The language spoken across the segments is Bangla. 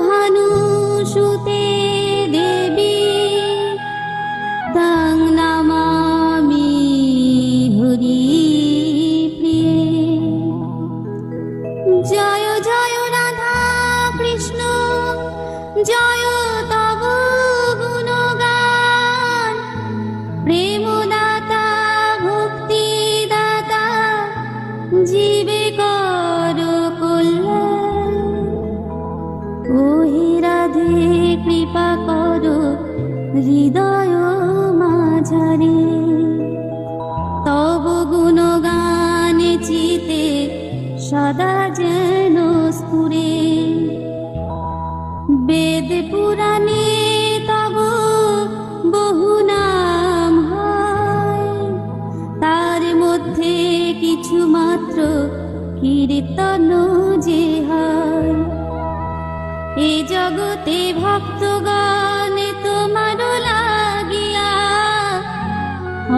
ভানুসুতে দেবী তং নমামি হরি প্রিয়ে। জয় জয় রাধা কৃষ্ণ জয় তব গুণগান, প্রেমদাতা ভক্তিদাতা জীবে কর কল্যাণ। ও হে রাধে কৃপা কর হৃদয় মাঝারে, তব গুণগান চিতে সদা যেন স্ফুরে। বেদ পুরাণে তব বহু নাম হয়, তার মধ্যে কিছু মাত্র কীর্তন যে হয়। এ জগতে ভক্তগণ তোমার লাগিয়া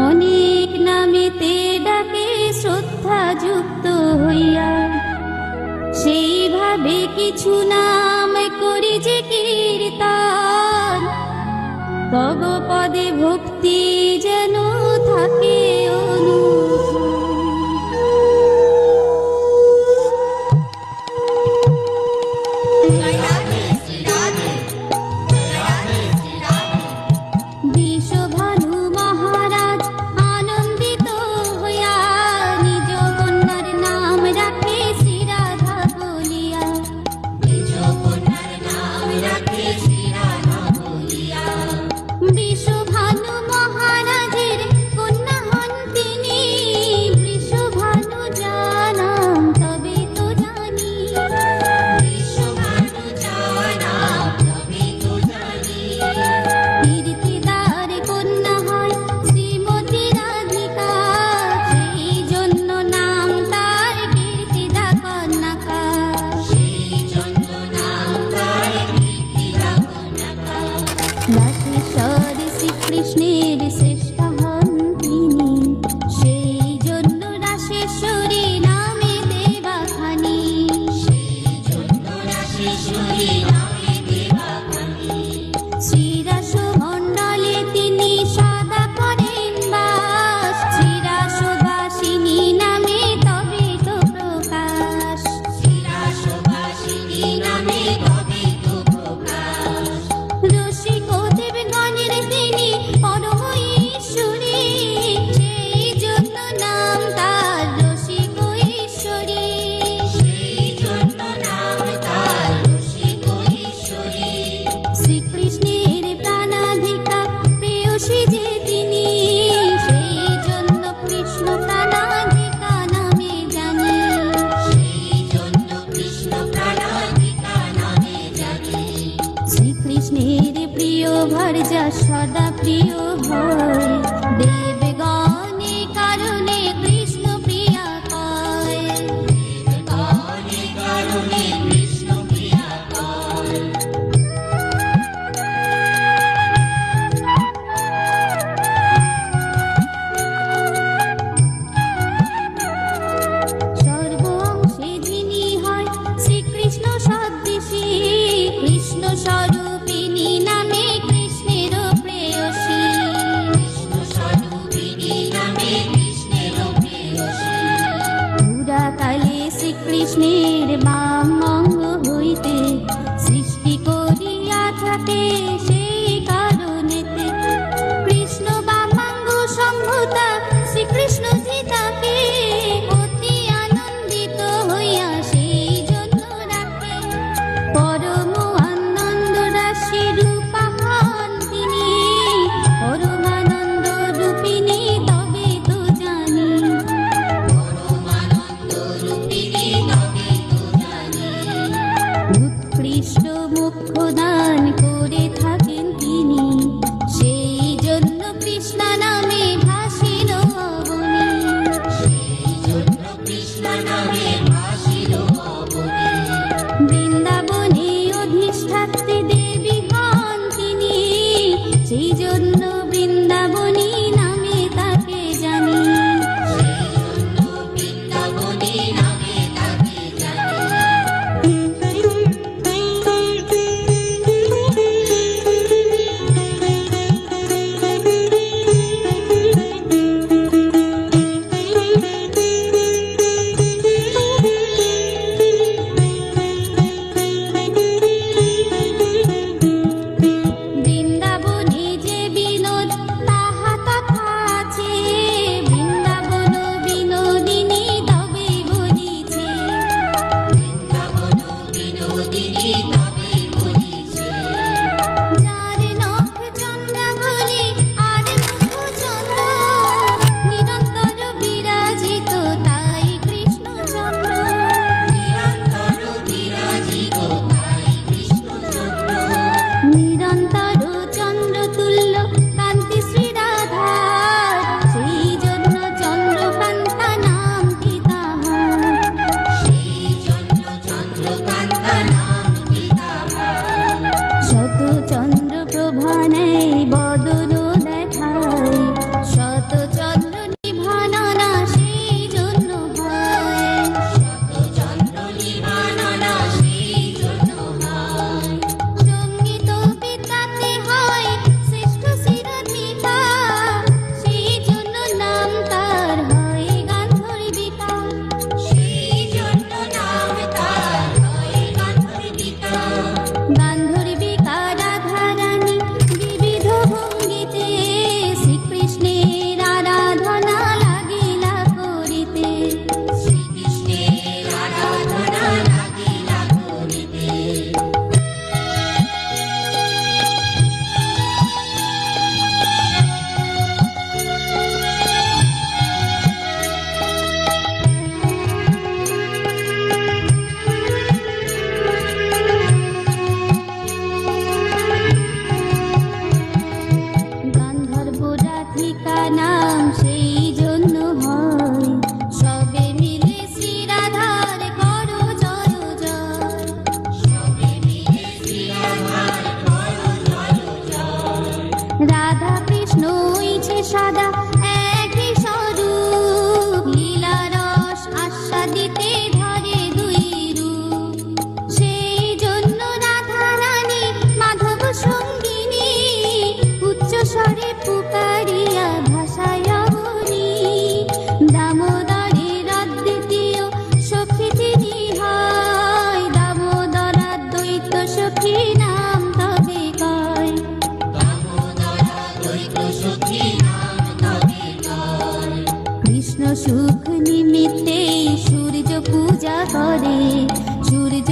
অনেক নামেতে ডাকে শ্রদ্ধা যুক্ত হইয়া। সেইভাবে কিছু নাম করি যে কীর্তন, তব পদে ভক্তি যেন থাকে বিশ্বভানু মহারাজ আনন্দিত হইয়া নিজ কন্যার নাম রাখে শ্রী রাধা বলিয়া। বিশ্বভানু মহারাজের কন্যা হন তিনি, বিশ্বভানু জানাম তবে তো জানি। কীর্তিদার কন্যা হয় শ্রীমতী রাধিকা, সেই জন্য নাম তার কীর্তিদা কন্যকা। রাসেশ্বর শ্রীকৃষ্ণের শ্রেষ্ঠ হন তিনি, সেই জন্য রাসেশ্বরী নামে দেবাখানি। শ্রীরাস মণ্ডলে তিনি সদা করেন বাস, শ্রীরাসবাসিনী নামে তবে তো প্রকাশ। রসিক দেবগণের তিনি পরম ঈশ্বরী, সেই জন্য নাম তার রসিক ঈশ্বরী। শ্রীকৃষ্ণের প্রাণাধিকা প্রেয়সী যে তিনি, সেই জন্য কৃষ্ণ প্রাণাধিকা নামে জানি। শ্রীকৃষ্ণের প্রিয় ভার্যা সদা প্রিয় হয়, দেবগণে কারণে কৃষ্ণ প্রিয়া কয়। সর্ব অংশে যিনি হয় শ্রীকৃষ্ণ সদৃশী, কৃষ্ণ স্বরূপিণী নামে কৃষ্ণের প্রেয়সী। পুরাকালে শ্রীকৃষ্ণের বাম অঙ্গ হইতে সৃষ্টি করিয়া থাকে, সেই কারণেতে কৃষ্ণ বামাঙ্গ সম্ভূতা শ্রীকৃষ্ণ জি তাকে অতি আনন্দিত হইয়া সেই জন্য রাখে। পরম আনন্দ রাশি রূপা হন তিনি, পরমানন্দ রূপিণী তবে তো জানি। উৎকৃষ্ট মুখ্য দান করে থাকেন তিনি, সেই জন্য কৃষ্ণ নামে ভাসিল অবনী। বৃন্দাবনে অধিষ্ঠাত্রী দেবী হন তিনি, সেই জন্য বৃন্দাবনী নামে তাকে জানি।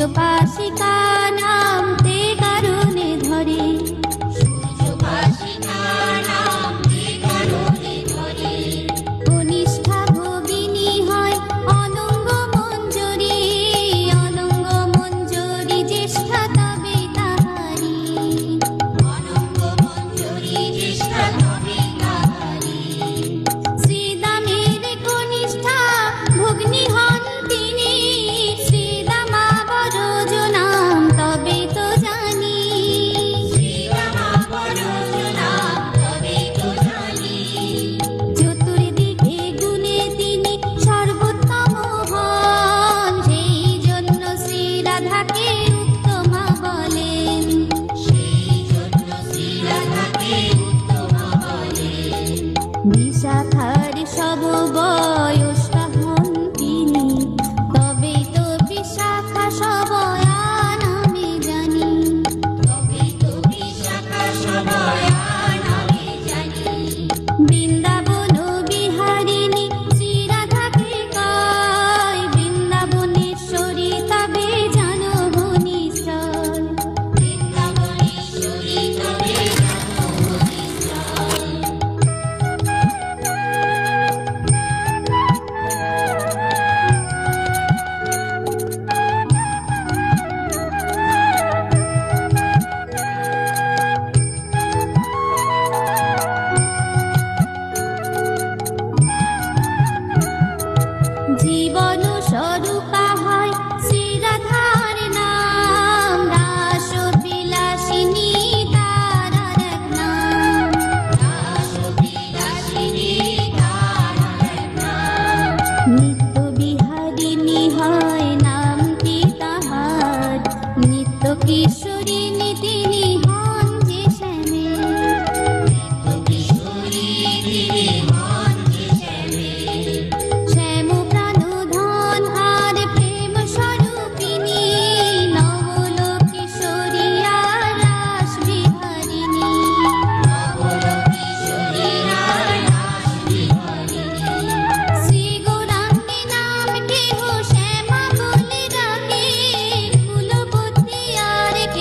সূর্যপাশিকা নাম তে কারণে ধরে, সূর্যপাশিকা নাম তে কারণে ধরে। কনিষ্ঠা ভগিনী হয় অনঙ্গ মঞ্জরি, অনঙ্গ মঞ্জরি জ্যেষ্ঠা তবে তাহারি, অনঙ্গ মঞ্জরি জ্যেষ্ঠা তবে তাহারি। শ্রীদামের কনিষ্ঠা ভগ্নী হন তিনি, শ্রীদামা বরজ নাম তবে তো জানি, শ্রীদামা বরজ নাম তবে তো জানি। চতুর্দিকে গুণে তিনি সর্বোত্তম হন, সেই জন্য শ্রী রাধাকে উত্তমা বলেন, সেই জন্য শ্রী রাধাকে উত্তমা বলেন। বিশাখার সব বয়সটা হন তিনি, তবে তো বিশাখা সবয়া নামে জানি, তবে তো বিশাখা সবয়া নামে জানি। বৃন্দাবন বিহারিণী শ্রী রাধাকে কয়, বৃন্দাবনেশ্বরী তবে জানো ভুবনেশ্বর, বৃন্দাবনেশ্বরী তবে জানো ভুবনেশ্বর। জীবন স্বরূপা হয় শ্রী রাধার নাম, রাস বিলাসিনী তার এক নাম, রাস বিলাসিনী তার এক নাম। নিত্য বিহারিণী হয় নামটি তাহার, নিত্য কিশোরিণী তিনি হন যে শ্যামের, নিত্য কিশোরিণী তিনি হন যে শ্যামের। শ্যাম প্রাণধন আর প্রেম স্বরূপিণী, নবলোক কিশোরী আর রাস বিহারিণী, নবলোক কিশোরী আর রাস বিহারিণী। শ্রী গৌরাঙ্গী নাম কেহ শ্যামা বলে ডাকে, কুলবতী আর কেহ